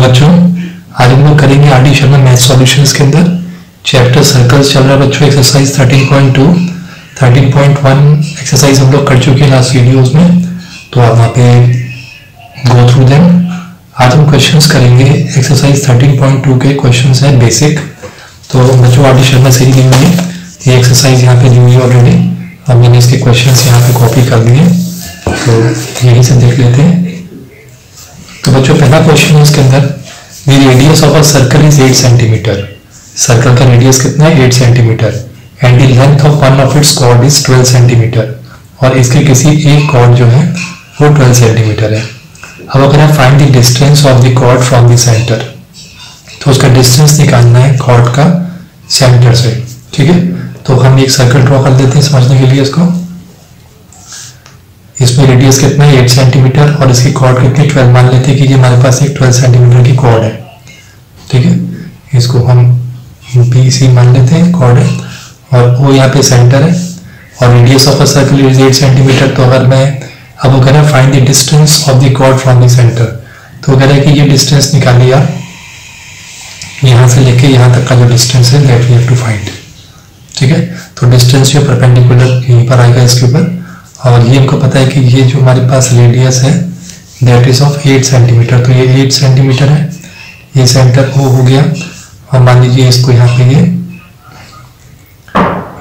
बच्चों आज हम लोग करेंगे आर.डी. शर्मा मैथ सॉल्यूशंस के अंदर चैप्टर सर्कल्स चल रहा है बच्चों। एक्सरसाइज 13.2 13.1 एक्सरसाइज हम लोग कर चुके हैं लास्ट वीडियोस में, तो आप वहाँ पे गो थ्रू देम। आज हम क्वेश्चंस करेंगे। एक्सरसाइज 13.2 के क्वेश्चंस है बेसिक। तो बच्चों आर.डी. शर्मा से ही दी हुई है ये एक्सरसाइज, यहाँ पे दी हुई है ऑलरेडी। अब मैंने इसके क्वेश्चंस यहाँ पे कॉपी कर दिए, तो यही से देख लेते हैं। तो बच्चों पहला क्वेश्चन है इसके अंदर, the radius of a circle is 8 centimetre. Circle का रेडियस कितना है? 8 centimetre. And the length of one of its chord is 12 centimetre. और इसके किसी एक कॉर्ड जो है वो 12 सेंटीमीटर है। अब अगर आप find the distance of the chord from the centre, तो उसका डिस्टेंस निकालना है कॉर्ड का सेंटर से। ठीक है, तो हम एक सर्कल ड्रॉ कर देते हैं समझने के लिए इसको। इसमें रेडियस कितना है? 8 सेंटीमीटर और इसकी कॉर्ड कितनी? 12। मान लेते हैं कि ये हमारे पास एक 12 सेंटीमीटर की कॉर्ड है। ठीक है, इसको हम BC मान लेते हैं, कॉर्ड है, और वो यहाँ पे सेंटर है। और radius of a circle is 8 centimetre. तो अगर मैं अब वो कह रहा है find the distance of the chord from the centre, तो कह रहा है कि ये डिस्टेंस निकालिए आप, यहाँ से लेके यहाँ तक का जो डिस्टेंस है that we have to find. ठीक है, तो डिस्टेंस जो परपेंडिकुलर यहीं पर आएगा इसके ऊपर। और ये हमको पता है कि ये जो हमारे पास रेडियस है दैट इज ऑफ 8 सेंटीमीटर। तो ये 8 सेंटीमीटर है, ये सेंटर O हो गया। और मान लीजिए इसको यहाँ पे ये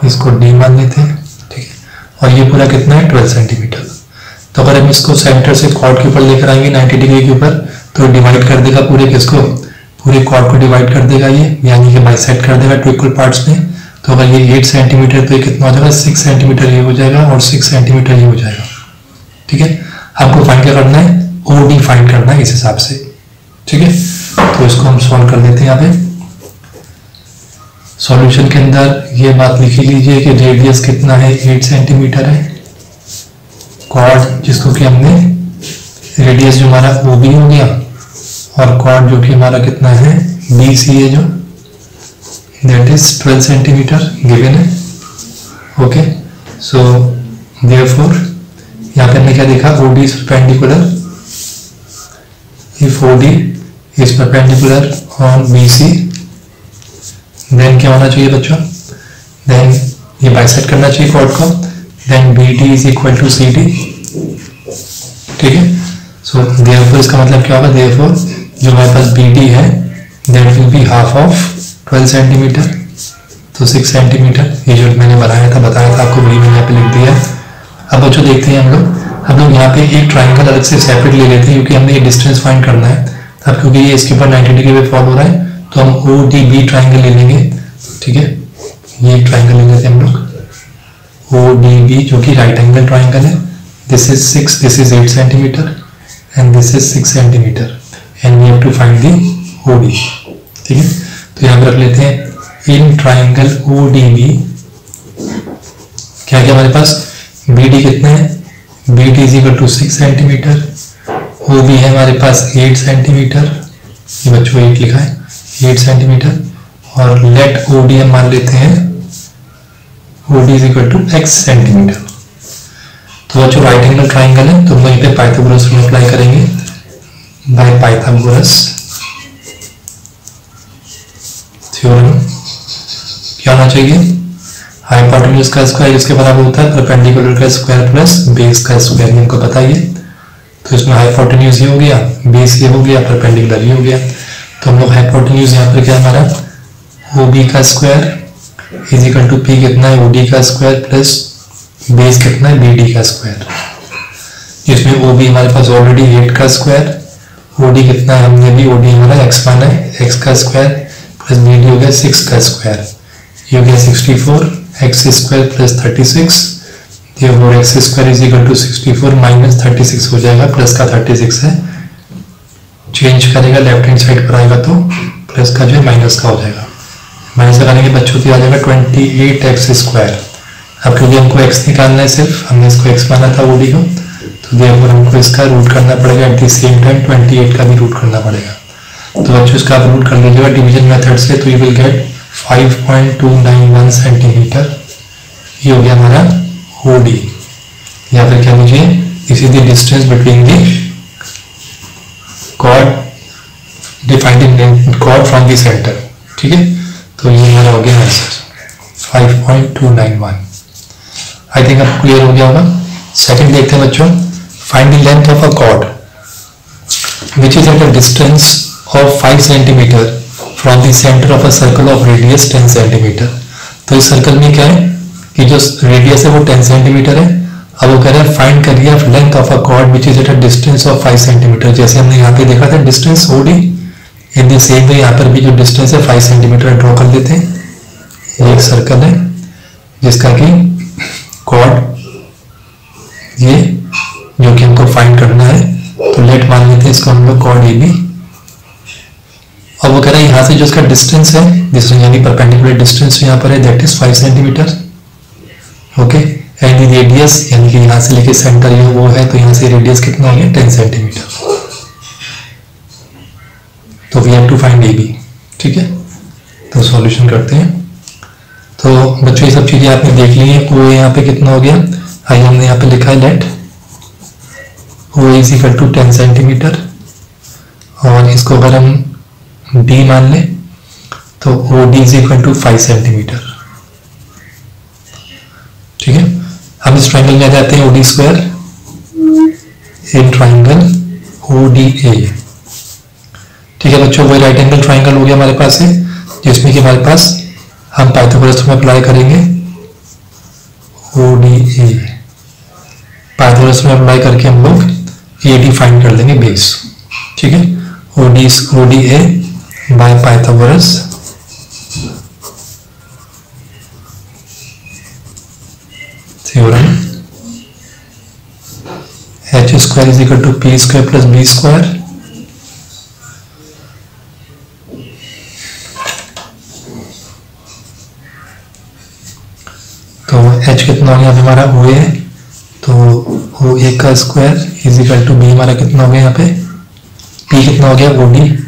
इसको D मान लेते हैं। ठीक है, और ये पूरा कितना है? 12 सेंटीमीटर। तो अगर हम इसको सेंटर से कॉर्ड के ऊपर लेकर आएंगे 90 डिग्री के ऊपर, तो डिवाइड कर देगा पूरे किसको? पूरे कॉर्ड को डिवाइड कर देगा ये, यानी कि बाइसेक्ट कर देगा 2 इक्वल पार्ट्स में। तो अगर ये 8 सेंटीमीटर तो ये कितना हो जाएगा? 6 सेंटीमीटर ये हो जाएगा और 6 सेंटीमीटर ये हो जाएगा। ठीक है, आपको फाइंड क्या करना है? OD फाइंड करना है इस हिसाब से। ठीक है, तो इसको हम सॉल्व कर देते हैं। यहाँ पे सॉल्यूशन के अंदर ये बात लिखी लीजिए कि रेडियस कितना है? 8 सेंटीमीटर है। कॉर्ड जिसको कि हमने रेडियस जो हमारा OB हो गया, और कॉर्ड जो कि हमारा कितना है? BC है, जो that is 12 सेंटीमीटर गिवन है। ओके, सो therefore यहाँ पे हमने क्या देखा? OD is perpendicular, if OD is perpendicular on BC, then क्या होना चाहिए बच्चों? then ये बाइसेक्ट करना चाहिए कॉर्ड को, then BD is equal to CD। ठीक है, सो therefore इसका मतलब क्या होगा? therefore जो हमारे पास BD है that will be half of 12 centimetre, तो 6 सेंटीमीटर। ये जो मैंने बताया था आपको, वही मैंने यहाँ पे लिख दिया। अब बच्चों देखते हैं हम लोग यहाँ पे एक ट्राइंगल अलग से सेपरेट ले लेते हैं, क्योंकि हमने ये डिस्टेंस फाइंड करना है। अब क्योंकि ये इसके ऊपर 90 डिग्री पे फॉल हो रहा है, तो हम ODB ट्राइंगल ले लेंगे। ठीक है, ये ट्राइंगल ले लेते हैं हम लोग ODB, जो कि राइट एंगल ट्राइंगल है। This is 6, this is 8 centimetre and this is 6 centimetre, and we have to find the OD। ठीक है, तो यहाँ पर रख लेते हैं इन ट्राइंगल ODB क्या क्या हमारे पास? BD कितना है? BD is equal to 6 centimetre. OB है हमारे पास 8 सेंटीमीटर, ये बच्चों 8 लिखा है, 8 सेंटीमीटर। और लेट OD हम मान लेते हैं OD is equal to X centimetre. तो बच्चों राइट एंगल ट्राइंगल है, तो वहीं पे पाइथागोरस रूल अप्लाई करेंगे बाय पाइथागोरस थ्योरम। क्या होना चाहिए? हाइपोटेन्यूज का स्क्वायर इसके बराबर होता है परपेंडिकुलर का स्क्वायर प्लस बेस का स्क्वायर, हमको पता ही है। तो इसमें हाइपोटेन्यूज ये हो गया, बेस ये हो गया, परपेंडिकुलर ये हो गया। तो हम लोग हाइपोटेन्यूज यहाँ पर क्या हमारा OB का square is equal to P कितना है? OD का स्क्वायर प्लस बेस कितना है? BD का स्क्वायर। इसमें OB हमारे पास ऑलरेडी 8 का स्क्वायर, OD कितना है? हमने भी OD हमारा x माना है, x का स्क्वायर प्लस BD हो गया 6 का स्क्वायर, ये हो गया 64, x स्क्वायर प्लस 36, ये हो x square is equal to 64 minus 36 हो जाएगा, प्लस का 36 है, चेंज करेगा लेफ्ट हैंड साइड पर आएगा तो प्लस का जो है माइनस का हो जाएगा। माइनस लगाने के बच्चों की आ जाएगा 28x स्क्वायर। अब क्योंकि हमको x निकालना है, सिर्फ हमने इसको x माना था OD को, तो therefore हमको इसका रूट करना पड़ेगा, एट द सेम टाइम 28 का भी रूट करना पड़ेगा। तो बच्चों इसका आप रूट कर लीजिएगा डिवीजन मेथड से, तो यू विल गेट 5.291 सेंटीमीटर। ये हो गया हमारा OD, या फिर क्या लीजिए, this is the distance between the chord chord from the centre. ठीक है, तो ये हमारा हो गया आंसर 5.291। आई थिंक अब क्लियर हो गया होगा। सेकंड देखते हैं बच्चों, find the length of a chord which is at a distance of 5 cm from the center of a circle of radius 10 cm। तो इस सर्कल में क्या है कि जो रेडियस है वो 10 सेंटीमीटर है। अब वो कह रहा है फाइंड करिए length of a chord which is at a distance of 5 centimetre. जैसे हमने यहाँ पे देखा था distance OD, in the same way यहाँ पर भी जो डिस्टेंस है 5 सेंटीमीटर ड्रॉ कर लेते हैं। ये एक सर्कल है जिसका कि कॉर्ड ये जो कि हमको फाइंड करना है, तो लेट मान लेते हैं इसको हम लोग कॉर्ड ए बी। और वो कह रहा है यहाँ से जो इसका डिस्टेंस है, डिस्टेंस यानी परपेंडिकुलर डिस्टेंस यहाँ पर है, that is 5 centimetre. Okay, and the radius यानी कि यहाँ से लेके सेंटर ये वो है, तो यहाँ से रेडियस कितना हो गया 10 सेंटीमीटर। तो we have to find A B. ठीक है, तो सॉल्यूशन करते हैं। तो बच्चों ये सब चीजें आपने देख ली है। वो यहाँ पे कितना हो गया, आइए हमने यहाँ पे लिखा है let O is equal to 10 centimetre, और इसको अगर हम डी मान लें तो O D is equal to 5 centimetre. ठीक है, हम इस ट्राइंगल में आ जाते हैं OD square in triangle O D A. ठीक है बच्चों, वही राइट एंगल ट्राइंगल हो गया हमारे पास है, जिसमें कि हमारे पास हम पाइथागोरस में अप्लाई करेंगे ओ डी ए। पाइथागोरस में अप्लाई करके हम लोग ए डी फाइंड कर लेंगे बेस। ठीक है, O D A by Pythagoras theorem, H square is equal to P square plus B square. तो एच कितना हो गया हमारा ओ ए, तो ओ ए का square is equal to B हमारा कितना हो गया यहाँ पे, पी कितना हो गया ओ डी,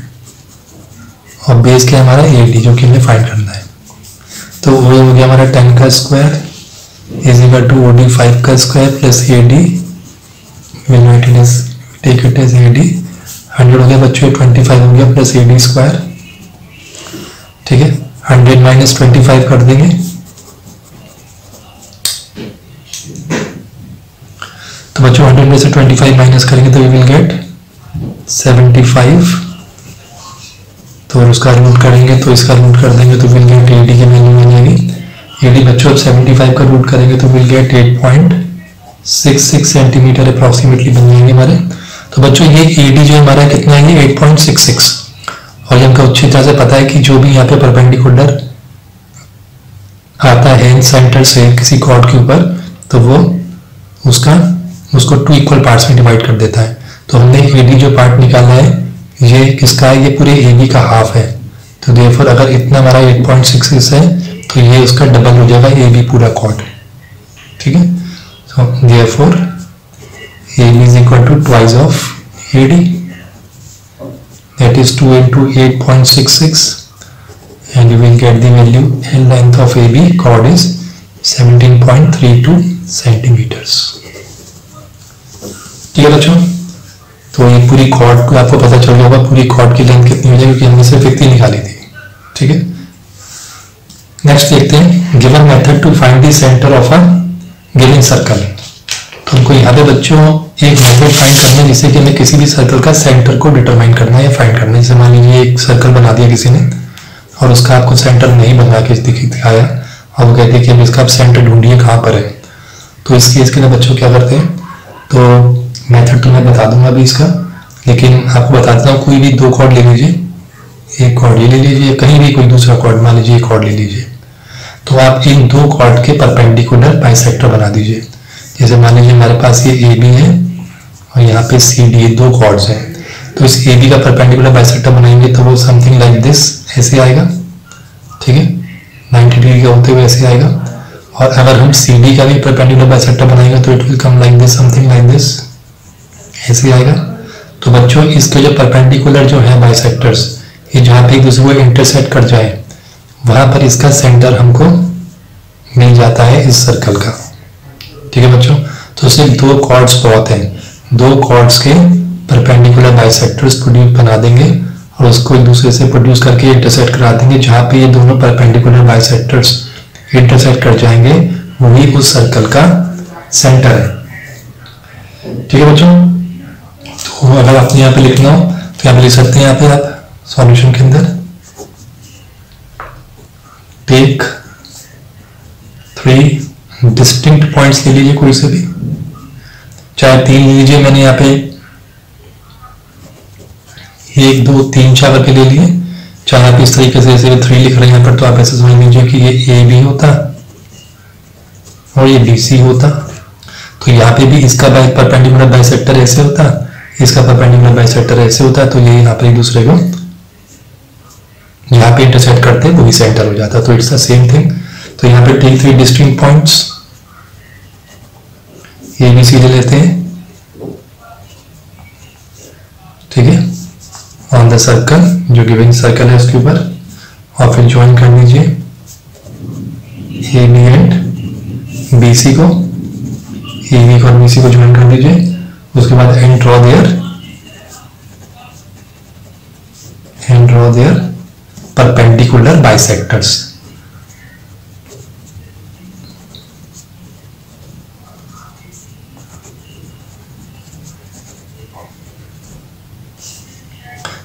और बेस क्या हमारा ए डी जो कि हमें फाइंड करना है। तो ओ ए हो गया हमारा 10 का square is equal to O D 5 का square plus A D, will write it as take it as A D. 100 हो गया बच्चों, 25 हो गया प्लस ए डी स्क्वायर। ठीक है, 100 माइनस 25 कर देंगे, तो बच्चों 100 में से 25 माइनस करेंगे तो वी विल गेट 75। तो उसका रूट करेंगे तो इसका रूट कर देंगे तो विल गेट एडी की वैल्यू मिल जाएगी। एडी बच्चों 75 का रूट करेंगे तो विल गेट 8.66 सेंटीमीटर अप्रॉक्सीमेटली बन जाएंगे हमारे। तो बच्चों ये एडी जो हमारा कितना है, 8.66, और ये हमको अच्छी तरह से पता है कि जो भी यहाँ पे परपेंडिकुलर आता है सेंटर से किसी कॉर्ड के ऊपर, तो वो उसको 2 इक्वल पार्ट्स में डिवाइड कर देता है। तो हमने एडी जो पार्ट निकाला है ये किसका है, ये पूरे एबी का हाफ है। तो देयरफॉर अगर इतना हमारा 8.66 है तो ये उसका डबल हो जाएगा एबी पूरा कॉर्ड। ठीक है, तो therefore AB is equal to twice of AD, that is 2 into 8.66, and you will get the value and length of AB chord is 17.32 centimeters। ठीक है बच्चों, तो ये पूरी कॉर्ड को आपको पता चल गया होगा पूरी कॉर्ड की लेंथ कितनी हो जाएगी, क्योंकि हमने सिर्फ इतनी निकाली थी। ठीक है, नेक्स्ट देखते हैं given method to find the centre of a given circle. तो हमको यहाँ पे बच्चों एक मेथड फाइंड करना है जिससे कि हमें किसी भी सर्कल का सेंटर को डिटरमाइन करना है या फाइंड करना है। जैसे मान लीजिए एक सर्कल बना दिया किसी ने और उसका आपको सेंटर नहीं बना के दिखाया, और वो कहते हैं कि अब इसका आप सेंटर ढूंढिए कहाँ पर है। तो इस केस के लिए बच्चों क्या करते हैं, तो मेथड तो मैं बता दूंगा अभी इसका, लेकिन आपको बता देता हूँ। कोई भी 2 कॉर्ड ले लीजिए, एक कॉर्ड ये ले लीजिए, कहीं भी कोई दूसरा कॉर्ड मान लीजिए एक कॉर्ड ले लीजिए, तो आप इन 2 कॉर्ड के परपेंडिकुलर बाइसेक्टर बना दीजिए। जैसे मान लीजिए हमारे पास ये ए बी है और यहाँ पे सी डी, 2 कॉर्ड्स हैं, तो इस ए बी का परपेंडिकुलर बाइसेक्टर बनाएंगे तो वो समथिंग लाइक दिस ऐसे आएगा। ठीक है, 90 डिग्री का होते हुए ऐसे आएगा। और अगर हम सी डी का भी परपेंडिकुलर बाइसेक्टर बनाएंगे तो it will come like this, something like this, ऐसे आएगा। तो बच्चों इसके जो परपेंडिकुलर जो है बाइसेक्टर्स, ये जहाँ पे एक दूसरे को इंटरसेक्ट कर जाए वहां पर इसका सेंटर हमको मिल जाता है इस सर्कल का। ठीक है बच्चों, तो सिर्फ 2 कॉर्ड्स बहुत हैं, 2 कॉर्ड्स के परपेंडिकुलर बाइसेक्टर्स प्रोड्यूस बना देंगे और उसको एक दूसरे से प्रोड्यूस करके इंटरसेक्ट करा देंगे। जहाँ पे ये दोनों परपेंडिकुलर बाइसेक्टर्स इंटरसेक्ट कर जाएंगे वही उस सर्कल का सेंटर है। ठीक है बच्चों, तो अगर आपने यहाँ पे लिखना हो तो यहाँ पे लिख सकते हैं, यहाँ पे आप सॉल्यूशन के अंदर टेक 3 डिस्टिंक्ट पॉइंट्स ले लीजिए, कोई से भी, चाहे 3 लीजिए, मैंने यहाँ पे 1 2 3 4 करके ले लिए, चाहे आप इस तरीके से जैसे 3 लिख रहे हैं यहाँ पर, तो आप ऐसे समझ लीजिए कि ये ए बी होता और ये बी सी होता। तो यहाँ पे भी इसका परपेंडिकुलर बाइसेक्टर ऐसे होता, इसका परपेंडिकुलर बाइसेक्टर ऐसे होता, तो ये यहाँ पे एक दूसरे को यहाँ पे इंटरसेक्ट करते हैं, वही सेंटर हो जाता। तो इट्स द सेम थिंग। तो यहाँ पे take 3 distinct points A B C ले लेते हैं, ठीक है, ऑन द सर्कल, जो गिवन सर्कल है उसके ऊपर, और फिर ज्वाइन कर लीजिए A B and B C को, ए बी और बी सी को ज्वाइन कर लीजिए। उसके बाद and draw their perpendicular bisectors.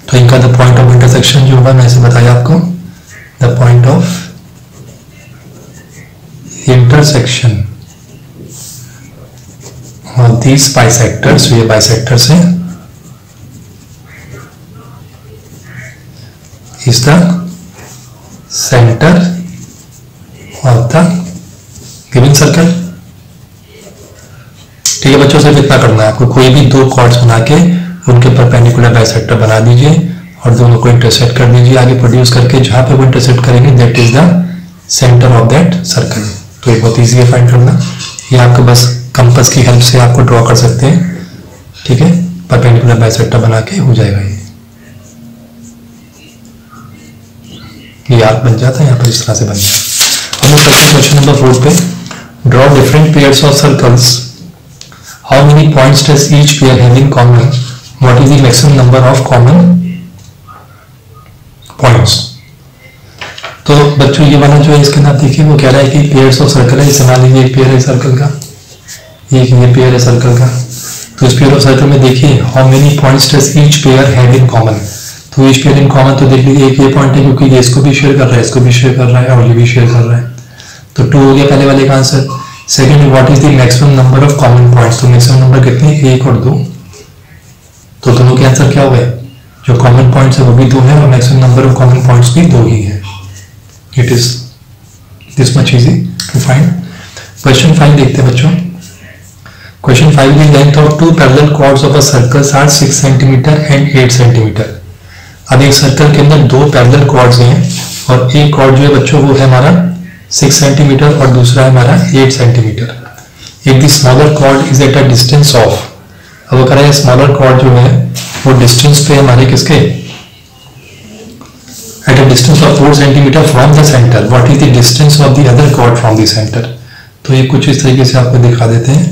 तो इनका द पॉइंट ऑफ इंटरसेक्शन जो होगा, मैं ऐसे बताया आपको, द पॉइंट ऑफ इंटरसेक्शन और दीज बाइसेक्टर्स, ये बाइसेक्टर्स हैं, is the centre of the given circle. ठीक है बच्चों, सिर्फ इतना करना है आपको, कोई भी 2 कॉर्ड्स बना के उनके परपेंडिकुलर बाइसेक्टर बना दीजिए और दोनों को इंटरसेक्ट कर दीजिए आगे प्रोड्यूस करके, जहां पे वो इंटरसेक्ट करेंगे that is the centre of that circle. तो ये बहुत ईजी है फाइंड करना, ये आपको बस कंपास की हेल्प से आपको ड्रॉ कर सकते हैं, ठीक है, परपेंडिकुलर बाइसेक्टर बना के हो जाएगा। ये आर्क बन जाता है, यहाँ पर इस तरह से बन जाता है। हम लोग क्वेश्चन नंबर 4 पे, draw different pairs of circles, how many points does each pair have in common, what is the maximum number of common points. तो बच्चों ये वाला जो है इसके अंदर देखिए, वो कह रहा है कि पेयर्स ऑफ सर्कल है, जैसे मान लीजिए एक पेयर है सर्कल का, ये पेयर है सर्कल का, तो इस पेयर ऑफ सर्कल में देखिए how many points does each pair have in common. तो ईच पेयर इन कॉमन, तो देख लीजिए एक ये पॉइंट है क्योंकि ये इसको भी शेयर कर रहा है, इसको भी शेयर कर रहा है और ये भी शेयर कर रहा है, तो 2 हो गया पहले वाले का answer. Second, what is the maximum number of common points, तो मैक्सिमम नंबर कितने, 1 और 2, तो दोनों के आंसर क्या हुए, जो कॉमन पॉइंट्स है वो भी 2 है और maximum number of common points भी 2 ही है। It is this much easy to find. Question 5 देखते हैं बच्चों। Question 5, the length of 2 parallel chords of a circle are 6 cm and 8 cm। अब एक सर्कल के अंदर 2 पैरेलल कॉर्ड्स हैं और एक कॉर्ड जो है बच्चों वो है हमारा 6 सेंटीमीटर और दूसरा है हमारा 8 सेंटीमीटर। If the smaller chord is at a distance of, अब वो कह रहा है स्मॉलर कॉर्ड जो है वो डिस्टेंस पे हमारे किसके, at a distance of 4 centimetre from the centre, what is the distance of the other chord from the centre. तो ये कुछ इस तरीके से आपको दिखा देते हैं,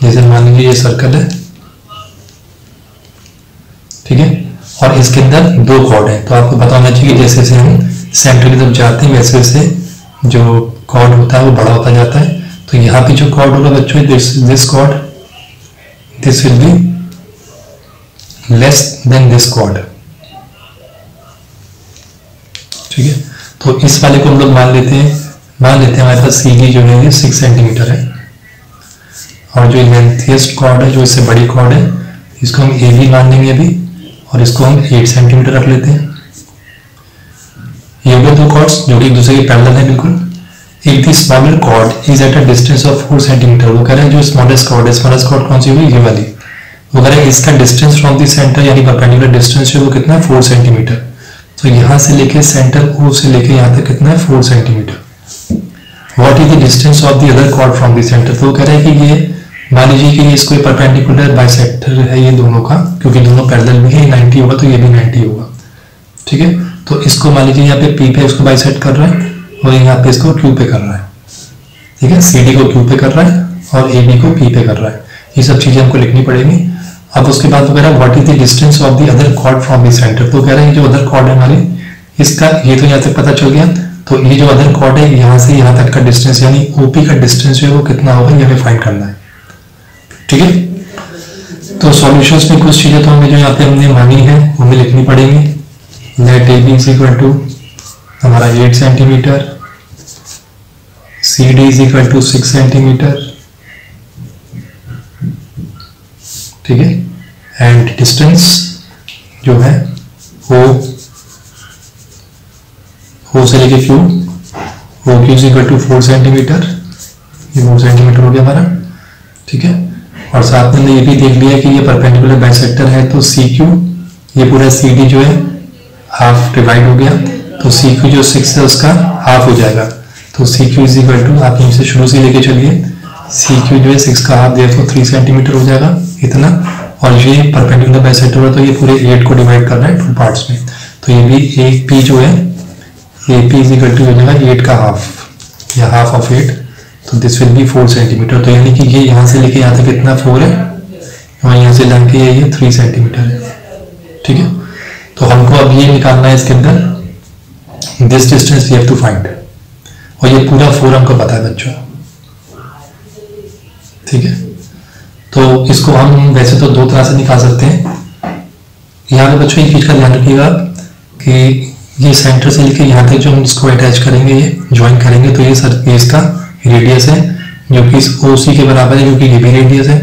जैसे मान लीजिए ये सर्कल है, ठीक है, और इसके अंदर 2 कॉर्ड है, तो आपको पता होना चाहिए जैसे जैसे हम सेंटर की तरफ जाते हैं वैसे वैसे जो कॉर्ड होता है वो बड़ा होता जाता है। तो यहाँ पे जो कॉर्ड होगा बच्चों, this cord, this will be less than this cord, ठीक है। तो इस वाले को हम लोग मान लेते हैं हमारे पास सीधी जो है 6 सेंटीमीटर है, और जो लेंथीएस्ट कॉर्ड है जो इससे बड़ी कॉर्ड है इसको हम ए बी मान लेंगे अभी, और इसको हम 8 सेंटीमीटर रख लेते हैं। ये हो गए 2 कॉर्ड्स जो कि एक दूसरे के पैरेलल है बिल्कुल। If the smaller chord is at a distance of 4 centimetre, वो कह रहे हैं जो स्मॉलेस्ट कॉर्ड है, स्मॉलेस्ट कॉर्ड कौन सी हुई, ये वाली, वो कह रहे हैं इसका डिस्टेंस फ्रॉम द सेंटर यानी परपेंडिकुलर डिस्टेंस है वो कितना है, 4 सेंटीमीटर। तो यहाँ से लेके सेंटर ओ से लेके यहाँ तक कितना है, 4 centimetre. What is the distance of the other chord from the centre, तो वो कह रहे हैं कि ये मान लीजिए कि इसको परपेंडिकुलर बाइसेक्टर है ये दोनों का, क्योंकि दोनों पैरेलल में है, 90 होगा तो ये भी 90 होगा, ठीक है। तो इसको मान लीजिए यहाँ पे पी पे इसको बाइसेक्ट कर रहा है और यहाँ पे इसको क्यू पे कर रहा है, ठीक है, सी डी को क्यू पे कर रहा है और ए बी को पी पे कर रहा है। ये सब चीजें हमको लिखनी पड़ेगी। अब उसके बाद वो कह रहा है what is the distance of the other chord from the centre. तो कह रहा है जो अदर कॉर्ड है हमारे इसका, ये तो यहाँ तक पता चल गया, तो ये जो अदर कॉर्ड है यहाँ से यहाँ तक का डिस्टेंस यानी ओपी का डिस्टेंस जो है वो कितना होगा ये हमें फाइंड करना है। ठीक है, तो सॉल्यूशंस में कुछ चीजें तो हमें जो यहाँ पे हमने मानी है वो हमें लिखनी पड़ेंगी। Let A B is equal to हमारा 8 centimetre, C D is equal to 6 centimetre, ठीक है, एंड डिस्टेंस जो है ओ से लेके Q, O Q is equal to 4 centimetre, ये 4 सेंटीमीटर हो गया हमारा। ठीक है, और साथ में हमने ये भी देख लिया कि ये परपेंडिकुलर बाइसेक्टर है, तो सी क्यू ये पूरा सी डी जो है हाफ डिवाइड हो गया, तो सी क्यू जो 6 है उसका हाफ हो जाएगा, तो C Q is equal to आप यहीं से शुरू से लेके चलिए, सी क्यू जो है 6 का हाफ दिया तो 3 सेंटीमीटर हो जाएगा इतना, और ये परपेंडिकुलर बाइसेक्टर है तो ये पूरे 8 को डिवाइड कर रहा है 2 पार्ट्स में, तो ये भी एक पी जो है A P is equal to हो जाएगा 8 का हाफ या हाफ ऑफ 8, तो दिस विल बी 4 सेंटीमीटर। तो यानी कि ये यहाँ से लेके यहाँ तक कितना 4 है और यहाँ से लेके ये 3 सेंटीमीटर है। ठीक है, तो हमको अब ये निकालना है इसके अंदर this distance we have to find, और ये पूरा 4 हमको पता है बच्चों। ठीक है, तो इसको हम वैसे तो 2 तरह से निकाल सकते हैं। यहाँ पे बच्चों एक चीज का ध्यान रखिएगा कि ये सेंटर से लेके यहाँ तक जो हम इसको अटैच करेंगे, ये ज्वाइन करेंगे, तो ये इसका रेडियस है जो कि इस ओ सी के बराबर है, क्योंकि ये भी रेडियस है,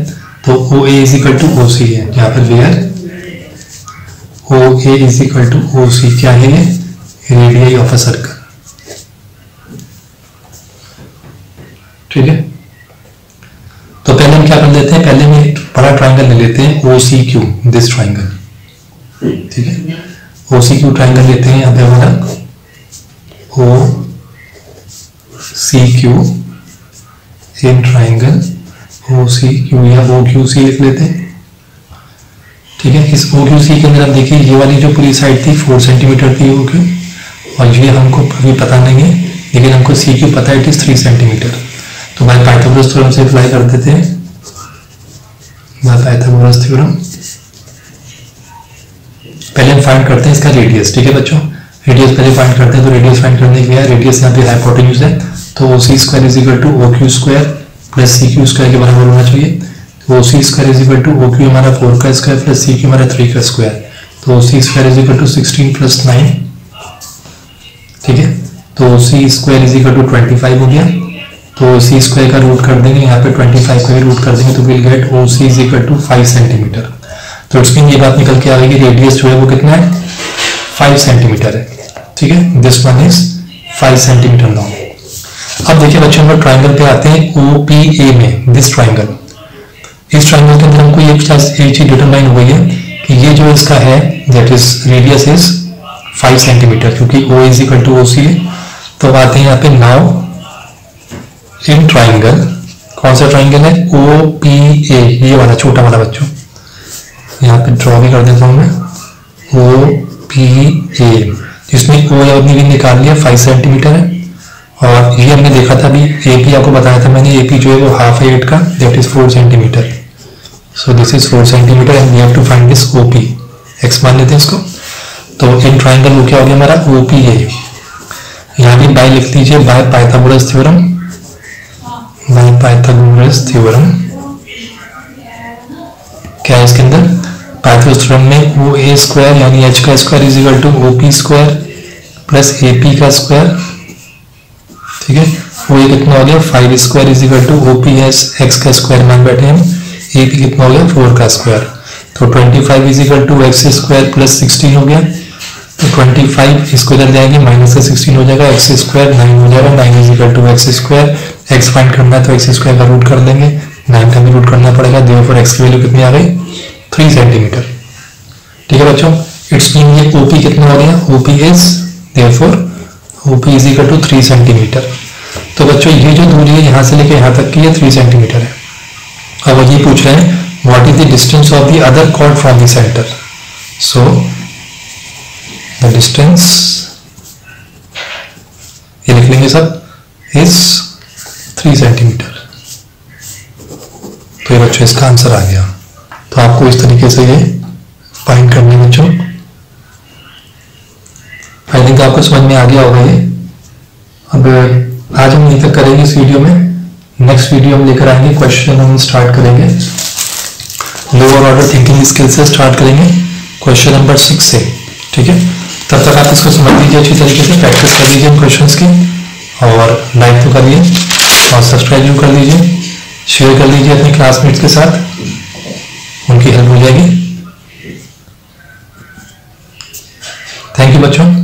तो O A is equal to O C है, यहाँ पर where O A is equal to O C क्या है, ये रेडियस ऑफ अ सर्कल। ठीक है, तो पहले हम क्या कर लेते हैं, पहले हम एक बड़ा ट्राइंगल ले लेते हैं ओ सी क्यू, दिस ट्राइंगल। ठीक है, ओ सी क्यू ट्राइंगल लेते हैं, यहाँ पे हमारा O C Q in triangle O C Q या ओ क्यू सी लिख लेते हैं। ठीक है, इस ओ क्यू सी के अंदर आप देखिए ये वाली जो पूरी साइड थी 4 सेंटीमीटर थी ओ क्यू, और ये हमको अभी पता नहीं है, लेकिन हमको सी क्यू पता है इट इज 3 सेंटीमीटर। तो बाय पाइथागोरस थ्योरम से अप्लाई कर देते हैं, बाय पाइथागोरस थ्योरम पहले हम फाइंड करते हैं इसका रेडियस। ठीक है बच्चों, रेडियस पहले फाइंड करते हैं, तो रेडियस फाइंड करने के लिए रेडियस यहाँ पे हाइपोटेन्यूज है, तो O C square is equal to O Q square plus C Q square के बराबर होना चाहिए। तो O C square is equal to O Q हमारा 4 का स्क्वायर प्लस सी क्यू हमारा 3 का स्क्वायर, तो O C square is equal to 16 plus 9। ठीक है, तो O C square is equal to 25 हो गया, तो ओ सी स्क्वायर का रूट कर देंगे, यहाँ पे 25 का भी रूट कर देंगे, तो will get O C is equal to 5 centimetre. तो इसमें ये बात निकल के आ गई कि रेडियस जो है वो कितना है 5 सेंटीमीटर है। ठीक है, this one is 5 centimetre now. अब देखिए बच्चों हम लोग ट्राइंगल पे आते हैं ओ पी ए में, दिस ट्राइंगल। इस ट्राइंगल के अंदर हमको एक चीज डिटरमाइन हुई है कि ये जो इसका है that is radius is 5 centimetre, क्योंकि O is equal to O C है। तो आते हैं यहाँ पे नाउ इन ट्राइंगल, कौन सा ट्राइंगल है ओ पी ए, ये वाला छोटा वाला बच्चों, यहाँ पे ड्रॉ भी कर देता हूँ मैं, ओ पी ए, जिसमें ओ हमने भी निकाल लिया 5 सेंटीमीटर है, और ये हमने देखा था अभी एपी आपको बताया था मैंने, एपी जो है वो हाफ है 8 का, that is 4 centimetre. So this is 4 centimetre and we have to find this OP, X मान लेते हैं इसको। तो इन ट्राइंगल वो क्या हो गया हमारा ओपी ए, यहाँ भी बाय लिख लीजिए, by Pythagoras theorem, by Pythagoras theorem क्या है इसके अंदर, पाइथागोरस थ्योरम में ओ ए स्क्वायर यानी एच का square is equal to O P square plus A P का स्क्वायर। ठीक है, वो ये कितना हो गया 5 square is equal to O P as X का स्क्वायर मान बैठे हम, ए पी कितना हो गया 4 का स्क्वायर, तो 25 is equal to X square plus 16 हो गया, तो 25 इसको इधर जाएंगे माइनस का 16 हो जाएगा, एक्स स्क्वायर 9 हो जाएगा, 9 is equal to X square, X find करना है तो एक्स स्क्वायर का रूट कर देंगे, 9 का भी रूट करना पड़ेगा, देयरफॉर एक्स की वैल्यू कितनी आ गई 3 सेंटीमीटर। ठीक है बच्चों, इट्स मीन ये ओपी कितना हो गया, OP is therefore OP is equal to 3 centimetre. तो बच्चों ये जो दूरी है यहाँ से लेकर यहाँ तक की, ये 3 सेंटीमीटर है। अब ये पूछ रहे हैं what is the distance of the other chord from the centre, so the distance ये लिख लेंगे सब इज 3 सेंटीमीटर। तो ये बच्चों इसका आंसर आ गया। तो आपको इस तरीके से ये फाइंड करने में बच्चों। आई थिंक आपको समझ में आ गया होगा ये। अब आज हम यहीं तक करेंगे इस वीडियो में। नेक्स्ट वीडियो हम लेकर आएंगे, क्वेश्चन हम स्टार्ट करेंगे लोअर ऑर्डर थिंकिंग स्किल से स्टार्ट करेंगे, क्वेश्चन नंबर 6 से। ठीक है, तब तक आप इसको समझ लीजिए अच्छी तरीके से, प्रैक्टिस कर लीजिए इन क्वेश्चंस की, और लाइक तो करिए और सब्सक्राइब भी कर लीजिए, शेयर कर लीजिए अपने क्लासमेट्स के साथ, उनकी हेल्प हो जाएगी। थैंक यू बच्चों।